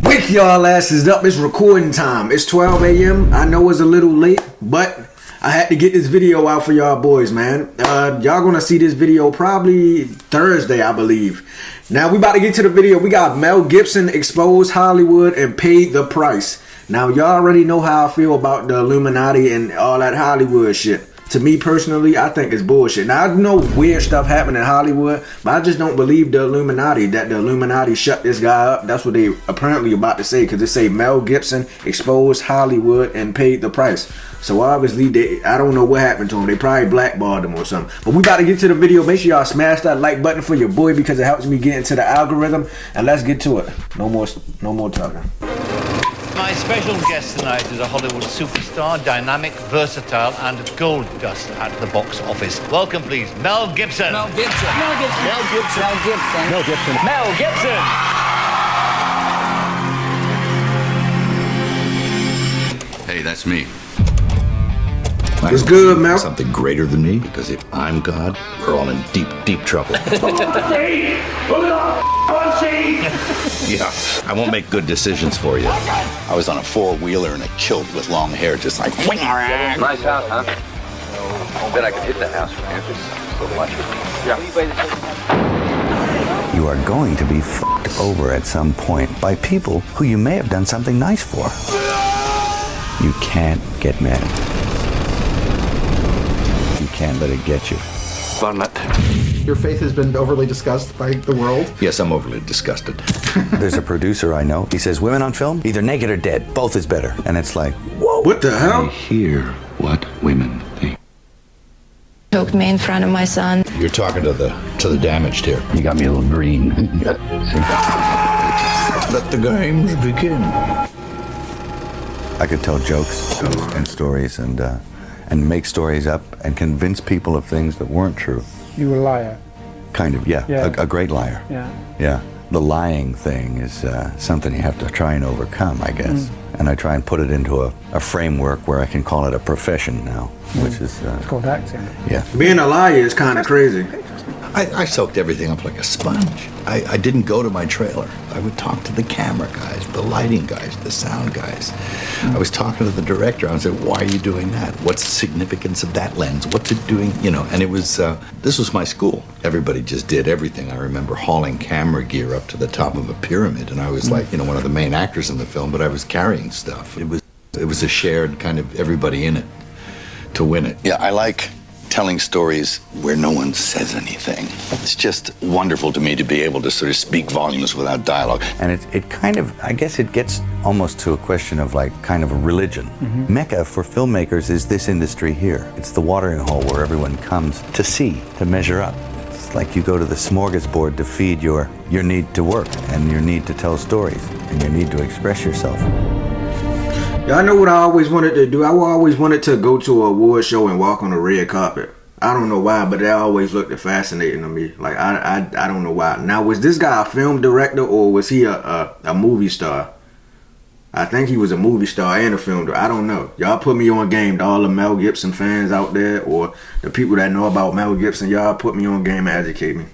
Wake y'all asses up, it's recording time. It's 12 a.m. I know it's a little late, but I had to get this video out for y'all boys, man. Y'all gonna see this video probably Thursday, I believe. Now we about to get to the video. We got Mel Gibson exposed Hollywood and paid the price. Now y'all already know how I feel about the Illuminati and all that Hollywood shit. To me personally, I think it's bullshit. Now I know weird stuff happened in Hollywood, but I just don't believe the Illuminati, that the Illuminati shut this guy up. That's what they apparently about to say, because they say Mel Gibson exposed Hollywood and paid the price. So obviously, I don't know what happened to him. They probably blackballed him or something. But we about to get to the video. Make sure y'all smash that like button for your boy, because it helps me get into the algorithm. And let's get to it. No more talking. My special guest tonight is a Hollywood superstar, dynamic, versatile, and gold dust at the box office. Welcome, please, Mel Gibson. Mel Gibson. Mel Gibson. Mel Gibson. Mel Gibson. Mel Gibson. Mel Gibson. Hey, that's me. It's good, Mel. Something greater than me, because if I'm God, we're all in deep, deep trouble. Yeah, I won't make good decisions for you. I was on a four-wheeler in a kilt with long hair, just like... Nice house, huh? I bet I could hit that house from here. It's so much. Yeah. You are going to be f***ed over at some point by people who you may have done something nice for. You can't get mad. You can't let it get you. Fun it. Your faith has been overly discussed by the world. Yes, I'm overly disgusted. There's a producer I know. He says, women on film, either naked or dead. Both is better. And it's like, whoa. What the I hell? hear what women think. Choked me in front of my son. You're talking to the damaged here. You got me a little green. Let the games begin. I could tell jokes and stories and make stories up and convince people of things that weren't true. You were a liar. Kind of, yeah. A great liar. Yeah. Yeah. The lying thing is something you have to try and overcome, I guess. And I try and put it into a framework where I can call it a profession now, which is... It's called acting. Yeah. Being a liar is kind of crazy. I soaked everything up like a sponge. I didn't go to my trailer. I would talk to the camera guys, the lighting guys, the sound guys. I was talking to the director. I would say, why are you doing that? What's the significance of that lens? What's it doing? You know, and it was, this was my school. Everybody just did everything. I remember hauling camera gear up to the top of a pyramid, and I was like, you know, one of the main actors in the film, but I was carrying stuff. It was a shared kind of everybody in it to win it. Yeah, I like telling stories where no one says anything. It's just wonderful to me to be able to sort of speak volumes without dialogue. And it kind of, I guess it gets almost to a question of like kind of a religion. Mecca for filmmakers is this industry here. It's the watering hole where everyone comes to see, to measure up. It's like you go to the smorgasbord to feed your need to work and your need to tell stories and your need to express yourself. Y'all know what I always wanted to do? I always wanted to go to an award show and walk on a red carpet. I don't know why, but that always looked fascinating to me. Like, I don't know why. Now, was this guy a film director or was he a movie star? I think he was a movie star and a film director. I don't know. Y'all put me on game to all the Mel Gibson fans out there, or the people that know about Mel Gibson. Y'all put me on game and educate me.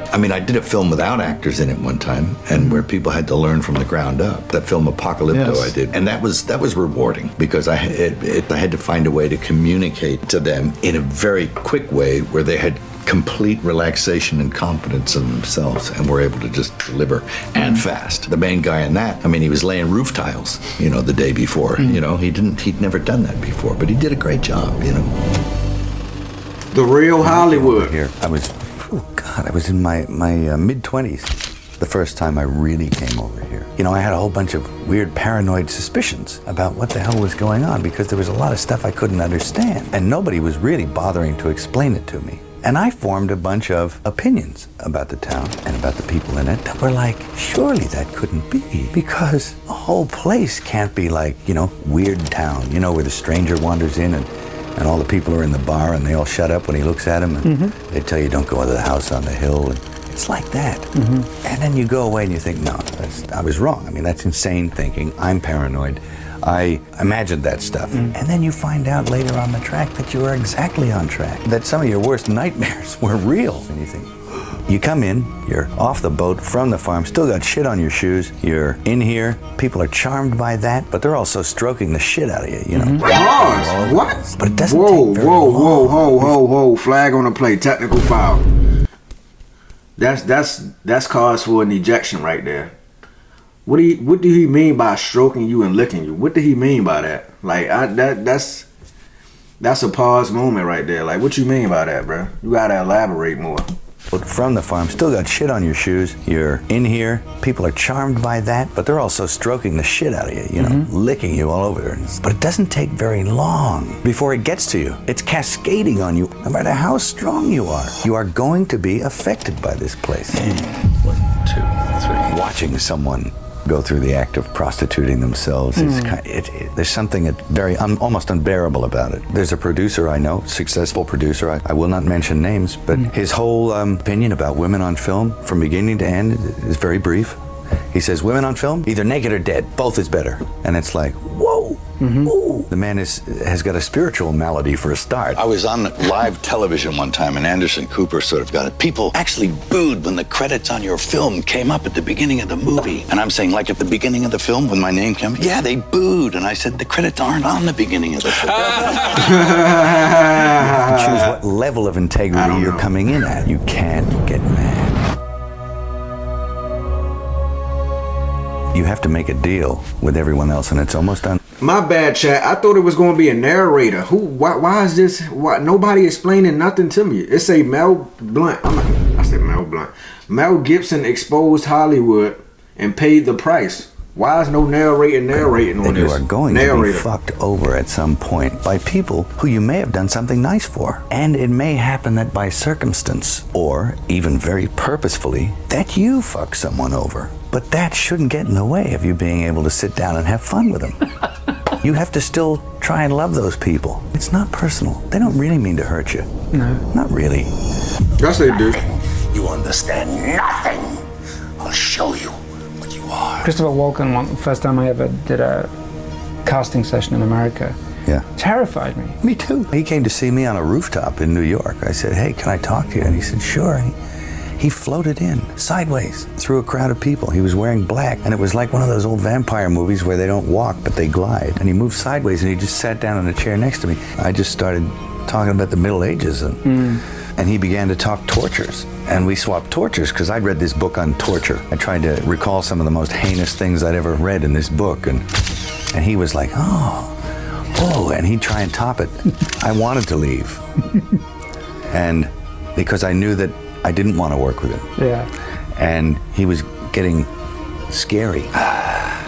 I mean, I did a film without actors in it one time, and where people had to learn from the ground up. That film Apocalypto, Yes. I did, and that was rewarding because I had to find a way to communicate to them in a very quick way where they had complete relaxation and confidence in themselves and were able to just deliver and fast. The main guy in that, I mean, he was laying roof tiles, you know, the day before. You know, he'd never done that before, but he did a great job, you know. The real Hollywood. Here, I was in my mid-20s the first time I really came over here. You know, I had a whole bunch of weird paranoid suspicions about what the hell was going on because there was a lot of stuff I couldn't understand, and nobody was really bothering to explain it to me. And I formed a bunch of opinions about the town and about the people in it that were like, surely that couldn't be, because a whole place can't be like, you know, Weird Town, you know, where the stranger wanders in and all the people are in the bar and they all shut up when he looks at them and they tell you don't go into the house on the hill. And it's like that. And then you go away and you think, no, I was wrong. I mean, that's insane thinking. I'm paranoid. I imagined that stuff. And then you find out later on the track that you were exactly on track, that some of your worst nightmares were real. And you think, You come in, you're off the boat, from the farm, still got shit on your shoes, you're in here, people are charmed by that, but they're also stroking the shit out of you, you know. Pause. What? But it doesn't Whoa, take very whoa, long. whoa, flag on the play, technical foul. That's cause for an ejection right there. What do he mean by stroking you and licking you? What did he mean by that? Like that's a pause moment right there. Like, what you mean by that, bro? You gotta elaborate more. From the farm, still got shit on your shoes, you're in here, people are charmed by that, but they're also stroking the shit out of you, you know, licking you all over. But it doesn't take very long before it gets to you. It's cascading on you, no matter how strong you are. You are going to be affected by this place. 1, 2, 3. Watching someone go through the act of prostituting themselves is there's something very almost unbearable about it. There's a producer I know, successful producer, I will not mention names, but his whole opinion about women on film from beginning to end is very brief. He says women on film, either naked or dead, both is better. And it's like, whoa. Ooh. The man has got a spiritual malady for a start. I was on live television one time, and Anderson Cooper sort of got it. People actually booed when the credits on your film came up at the beginning of the movie. And I'm saying, like, at the beginning of the film, when my name came, yeah, they booed. And I said, the credits aren't on the beginning of the film. Choose what level of integrity you're coming in at. You can't get mad. You have to make a deal with everyone else, and it's almost done. My bad, chat. I thought it was going to be a narrator. Why is this? Why nobody explaining nothing to me? It say Mel Blunt. I said Mel Blunt. Mel Gibson exposed Hollywood and paid the price. Why is no narrating on this? You are going to be fucked over at some point by people who you may have done something nice for. And it may happen that by circumstance, or even very purposefully, that you fuck someone over. But that shouldn't get in the way of you being able to sit down and have fun with them. You have to still try and love those people. It's not personal. They don't really mean to hurt you. No. Not really. Yes, they do. You understand nothing. I'll show you what you are. Christopher Walken, first time I ever did a casting session in America. Yeah. Terrified me. Me too. He came to see me on a rooftop in New York. I said, hey, can I talk to you? And he said, sure. He floated in, sideways, through a crowd of people. He was wearing black, and it was like one of those old vampire movies where they don't walk, but they glide. And he moved sideways, and he just sat down in a chair next to me. I just started talking about the Middle Ages, and he began to talk tortures. And we swapped tortures, because I'd read this book on torture. I tried to recall some of the most heinous things I'd ever read in this book, and he was like, oh, and he'd try and top it. I wanted to leave. And because I knew that I didn't want to work with him. Yeah. And he was getting scary. I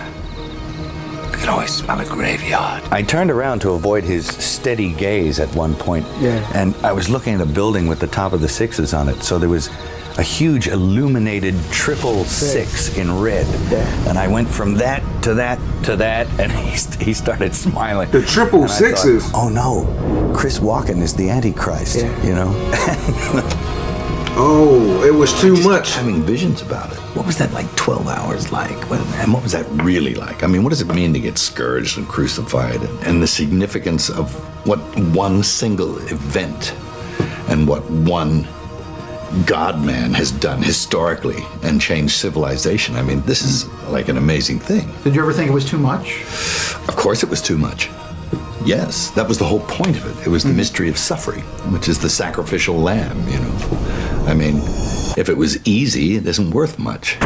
can always smell a graveyard. I turned around to avoid his steady gaze at one point. Yeah. And I was looking at a building with the top of the sixes on it. So there was a huge illuminated 666 in red. Yeah. And I went from that to that to that, and he started smiling. The 666. Oh no, Chris Walken is the Antichrist, you know? Oh, it was too much. Having visions about it. What was that like 12 hours like? And what was that really like? I mean, what does it mean to get scourged and crucified? And the significance of what one single event and what one God-man has done historically and changed civilization. I mean, this is like an amazing thing. Did you ever think it was too much? Of course it was too much. Yes, that was the whole point of it. It was the mystery of suffering, which is the sacrificial lamb, you know. I mean, if it was easy, it isn't worth much.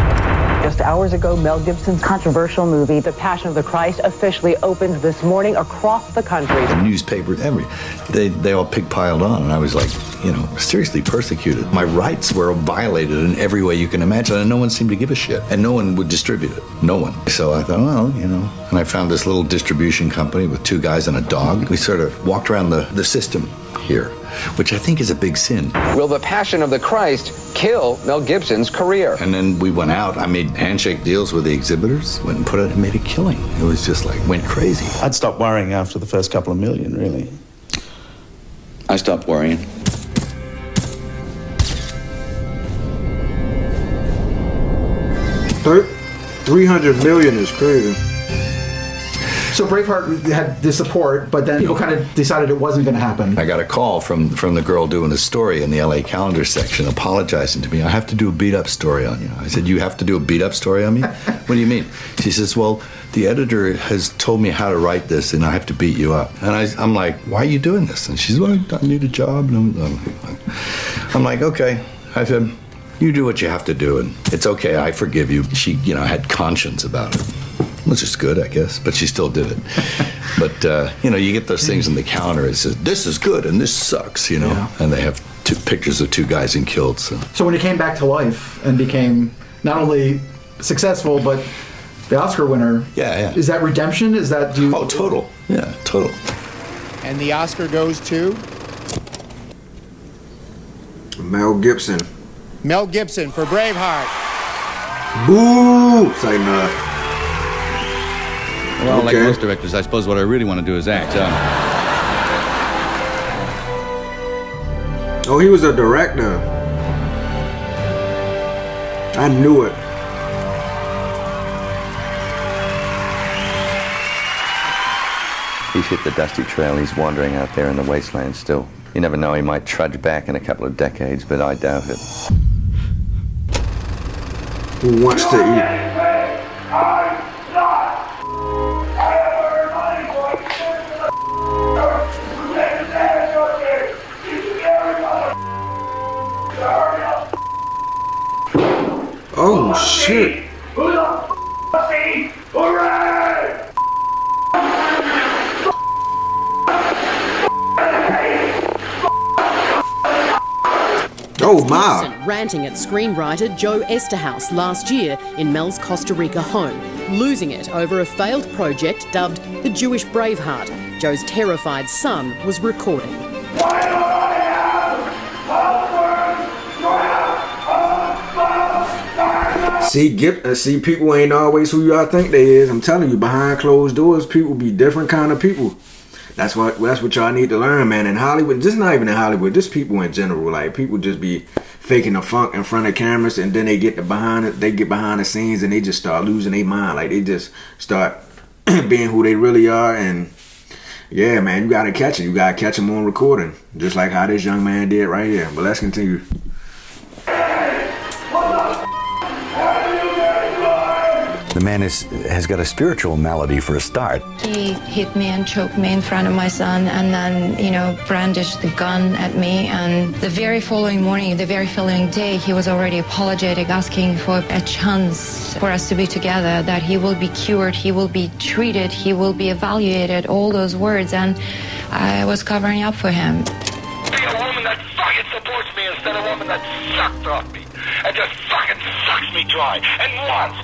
Just hours ago, Mel Gibson's controversial movie, The Passion of the Christ, officially opened this morning across the country. The newspaper, they all pig-piled on, and I was like, you know, seriously persecuted. My rights were violated in every way you can imagine, and no one seemed to give a shit, and no one would distribute it. No one. So I thought, well, you know, and I found this little distribution company with 2 guys and a dog. We sort of walked around the system here, which I think is a big sin. Will The Passion of the Christ kill Mel Gibson's career? And then we went out. I made handshake deals with the exhibitors, went and put it and made a killing. It was just like, went crazy. I'd stopped worrying after the first couple of million, really. I stopped worrying. $300 million is crazy. So Braveheart had the support, but then people kind of decided it wasn't going to happen. I got a call from the girl doing the story in the LA Calendar section apologizing to me. I have to do a beat-up story on you. I said, you have to do a beat-up story on me? What do you mean? She says, well, the editor has told me how to write this, and I have to beat you up. And I'm like, why are you doing this? And she's, well, I need a job. And I'm like, okay. I said, you do what you have to do, and it's okay. I forgive you. She, had conscience about it, which is good, I guess, but she still did it. But, you get those things in the calendar. It says, this is good, and this sucks, Yeah. And they have pictures of two guys in kilts. So when he came back to life and became not only successful, but the Oscar winner. Yeah. Is that redemption? Is that Oh, total. Yeah, total. And the Oscar goes to Mel Gibson. Mel Gibson for Braveheart. Boo! Say no. Well, like most directors, I suppose what I really want to do is act. Oh, he was a director. I knew it. He's hit the dusty trail. He's wandering out there in the wasteland still. You never know, he might trudge back in a couple of decades, but I doubt it. Who wants to eat? Oh, shit. Who the f*** see? Hooray! Oh, my. Gibson ranting at screenwriter Joe Esterhaus last year in Mel's Costa Rica home, losing it over a failed project dubbed The Jewish Braveheart. Joe's terrified son was recording. See, people ain't always who y'all think they is. I'm telling you, behind closed doors, people be different kind of people. That's what y'all need to learn, man. In Hollywood, just not even in Hollywood, just people in general. Like, people just be faking the funk in front of cameras, and then they get behind the scenes, and they just start losing their mind. Like, they just start being who they really are. And yeah, man, you gotta catch it. You gotta catch them on recording, just like how this young man did right here. But let's continue. The man has got a spiritual malady for a start. He hit me and choked me in front of my son and then, brandished the gun at me. And the very following morning, the very following day, he was already apologetic, asking for a chance for us to be together, that he will be cured, he will be treated, he will be evaluated, all those words. And I was covering up for him. Be a woman that fucking supports me instead of a woman that sucked off me and just fucking sucks me dry and wants.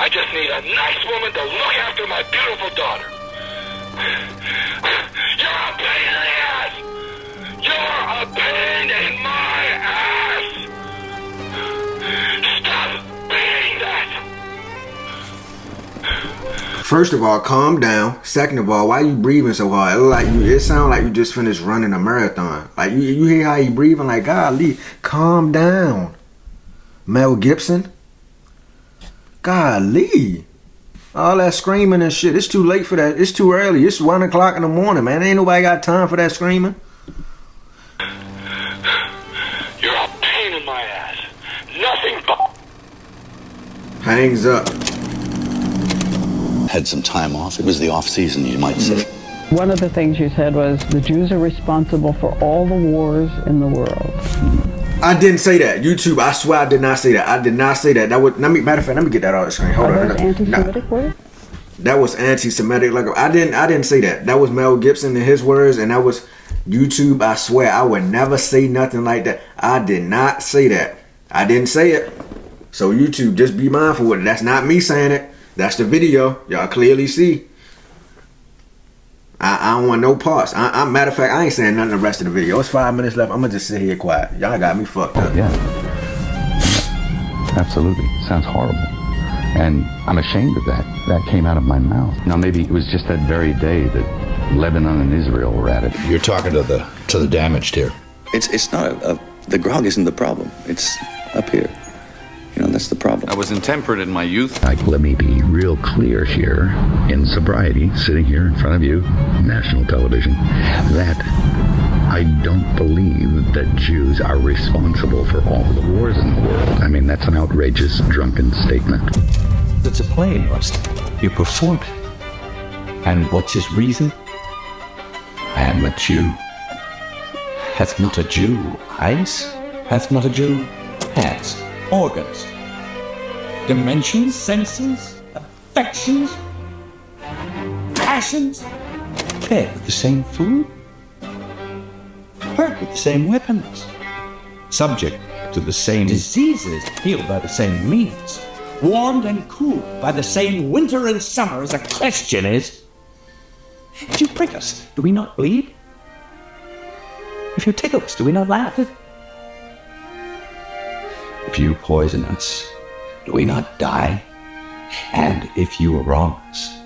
I just need a nice woman to look after my beautiful daughter. You're a pain in the ass! You're a pain in my ass! Stop being that! First of all, calm down. Second of all, why you breathing so hard? It sounds like you just finished running a marathon. Like, you hear how you breathing? Like, golly, calm down. Mel Gibson? Golly. All that screaming and shit. It's too late for that. It's too early. It's 1 o'clock in the morning, man. Ain't nobody got time for that screaming. You're a pain in my ass. Nothing but... Hangs up. Had some time off. It was the off season, you might say. One of the things you said was the Jews are responsible for all the wars in the world. I didn't say that. YouTube, I swear I did not say that. I did not say that. Matter of fact, let me get that off the screen. Hold on. Anti-Semitic words? That was anti-Semitic. Like, I didn't say that. That was Mel Gibson in his words, and that was YouTube. I swear I would never say nothing like that. I did not say that. I didn't say it. So YouTube, just be mindful with it. That's not me saying it. That's the video. Y'all clearly see. I don't want no parts. Matter of fact, I ain't saying nothing the rest of the video. It's 5 minutes left. I'm gonna just sit here quiet. Y'all got me fucked up. Yeah. Absolutely. Sounds horrible. And I'm ashamed of that. That came out of my mouth. Now maybe it was just that very day that Lebanon and Israel were at it. You're talking to the damaged here. It's not the grog isn't the problem. It's up here. That's the problem. was intemperate in my youth. Let me be real clear here, in sobriety, sitting here in front of you, national television, that I don't believe that Jews are responsible for all the wars in the world. I mean, that's an outrageous, drunken statement. It's a play, Rusty. You perform it. And what's his reason? I am a Jew. Hath not a Jew eyes? Hath not a Jew hands, organs, dimensions, senses, affections, passions? Fed with the same food? Hurt with the same weapons? Subject to the same diseases, healed by the same means? Warmed and cooled by the same winter and summer? As the question is, if you prick us, do we not bleed? If you tickle us, do we not laugh? If you poison us, do we not die? And if you wrong us,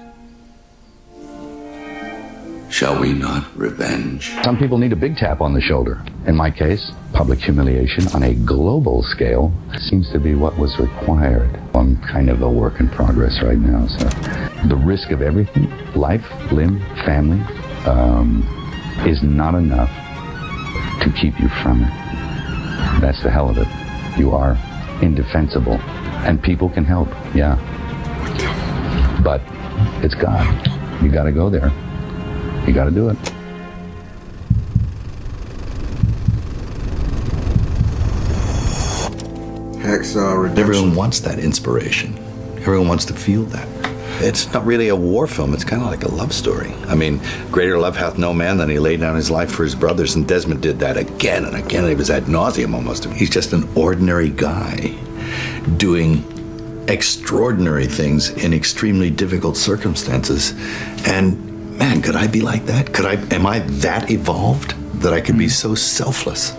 shall we not revenge? Some people need a big tap on the shoulder. In my case, public humiliation on a global scale seems to be what was required. I'm kind of a work in progress right now, so the risk of everything, life, limb, family, is not enough to keep you from it. That's the hell of it. You are indefensible, and people can help, yeah. But it's God. You got to go there. You got to do it. Hacksaw Redemption. Everyone wants that inspiration. Everyone wants to feel that. It's not really a war film. It's kind of like a love story. I mean, greater love hath no man than he laid down his life for his brothers, and Desmond did that again and again. It was ad nauseum almost. He's just an ordinary guy doing extraordinary things in extremely difficult circumstances. And man, could I be like that? Am I that evolved that I could be so selfless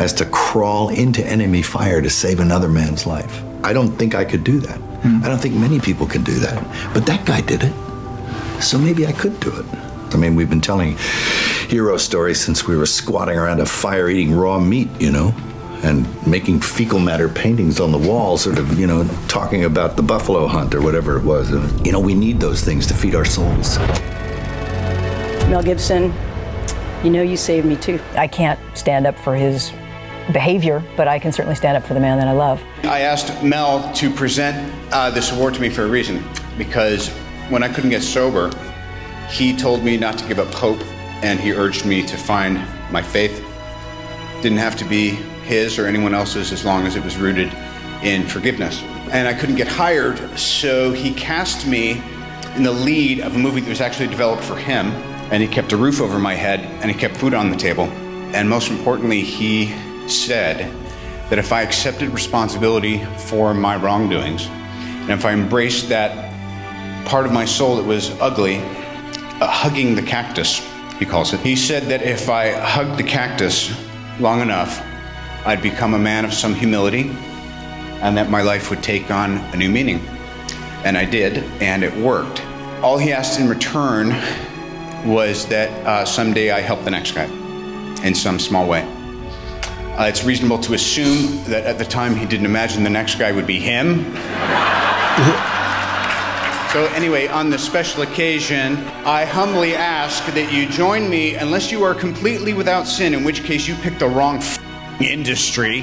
as to crawl into enemy fire to save another man's life? I don't think I could do that. I don't think many people can do that. But that guy did it. So maybe I could do it. I mean, we've been telling hero stories since we were squatting around a fire eating raw meat, you know, and making fecal matter paintings on the wall, sort of, you know, talking about the buffalo hunt or whatever it was. And, you know, we need those things to feed our souls. Mel Gibson, you know you saved me too. I can't stand up for his behavior, but I can certainly stand up for the man that I love. I asked Mel to present this award to me for a reason, because when I couldn't get sober, he told me not to give up hope, and he urged me to find my faith. Didn't have to be his or anyone else's as long as it was rooted in forgiveness. And I couldn't get hired, so he cast me in the lead of a movie that was actually developed for him, and he kept a roof over my head, and he kept food on the table. And most importantly, he said that if I accepted responsibility for my wrongdoings, and if I embraced that part of my soul that was ugly, hugging the cactus, he calls it. He said that if I hugged the cactus long enough, I'd become a man of some humility, and that my life would take on a new meaning. And I did, and it worked. All he asked in return was that someday I help the next guy in some small way. It's reasonable to assume that at the time he didn't imagine the next guy would be him. So anyway, on this special occasion, I humbly ask that you join me, unless you are completely without sin, in which case you picked the wrong industry,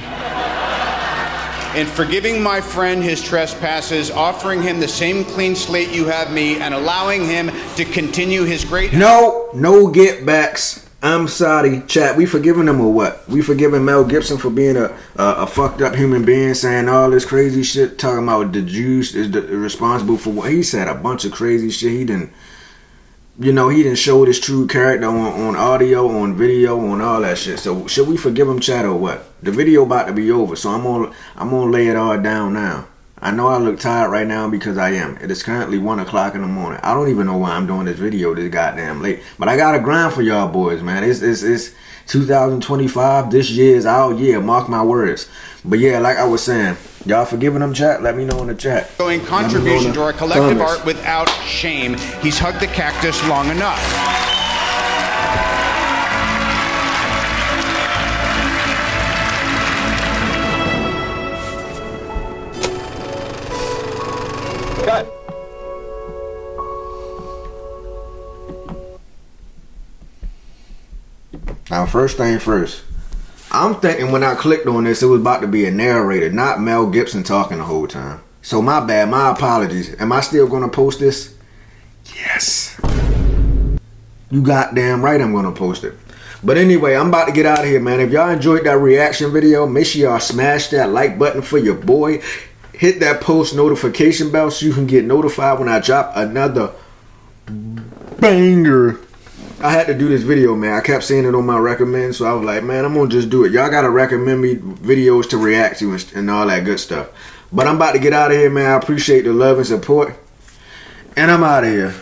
in forgiving my friend his trespasses, offering him the same clean slate you have me, and allowing him to continue his great... No get backs. I'm sorry, chat. We forgiving him or what? We forgiving Mel Gibson for being a fucked up human being, saying all this crazy shit, talking about the Jews is responsible for what he said. A bunch of crazy shit. He didn't show his true character on audio, on video, on all that shit. So should we forgive him, chat, or what? The video about to be over, so I'm gonna lay it all down now. I know I look tired right now because I am. It is currently 1 o'clock in the morning. I don't even know why I'm doing this video this goddamn late. But I got to grind for y'all boys, man. It's 2025. This year is our year. Mark my words. But yeah, like I was saying, y'all forgiving them, chat? Let me know in the chat. Showing contribution to our collective art without shame. He's hugged the cactus long enough. cut. Now, first thing first. I'm thinking when I clicked on this, it was about to be a narrator, not Mel Gibson talking the whole time. So my bad, my apologies. Am I still gonna post this? Yes. You goddamn right I'm gonna post it. But anyway, I'm about to get out of here, man. If y'all enjoyed that reaction video, make sure y'all smash that like button for your boy. Hit that post notification bell so you can get notified when I drop another banger. I had to do this video, man. I kept seeing it on my recommend, so I was like, man, I'm gonna just do it. Y'all gotta recommend me videos to react to and all that good stuff. But I'm about to get out of here, man. I appreciate the love and support. And I'm out of here.